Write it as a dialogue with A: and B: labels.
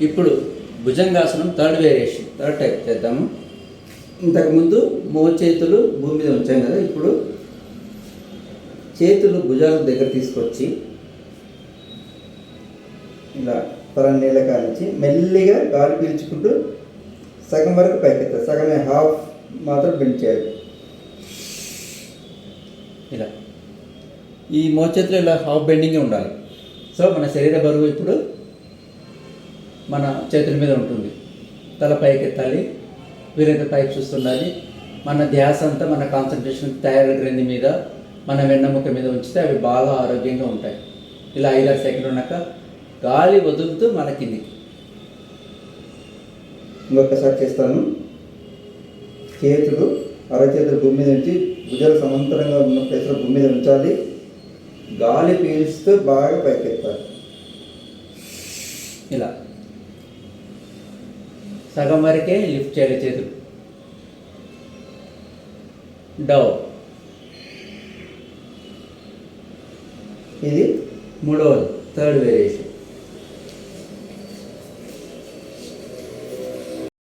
A: ఇప్పుడు bhujangasana third variation, third type చేద్దాము. ఇంతకుముందు మోచేతులు భూమి మీద ఉంచాం కదా, ఇప్పుడు చేతులు భుజాల దగ్గర తీసుకొచ్చి ఇలా నీళ్ళ కానించి మెల్లిగా గాలి పీల్చుకుంటూ సగం వరకు పైకెత్తారు, సగమే హాఫ్ మాత్రం బెండ్ చేయాలి. ఇలా ఈ మోచేతులు ఇలా హాఫ్ బెండింగే ఉండాలి. సో మన శరీర బరువు ఇప్పుడు మన చేతుల మీద ఉంటుంది. తల పైకెత్తాలి, వీలైతే పైకి చూస్తుండాలి. మన ధ్యాస అంతా, మన కాన్సన్ట్రేషన్ థైరాయిడ్ గ్రంథి మీద, మన వెన్నెముక మీద ఉంచితే అవి బాగా ఆరోగ్యంగా ఉంటాయి. ఇలా 5-6 సెకండ్లు ఉన్నాక గాలి వదులుతూ మన కిందికి. ఇంకొకసారి చేస్తాను. చేతులు అరచేతులు భూమి మీద ఉంచి భుజాలు సమాంతరంగా ఉన్న ప్లేస్లో భూమి మీద ఉంచాలి. గాలి పీలుస్తూ బాగా పైకెత్తాలి. ఇలా సగం వరకే లిఫ్ట్ చేయాలి చేతులు. డౌన్. ఇది మూడవది, థర్డ్ వేరియేషన్.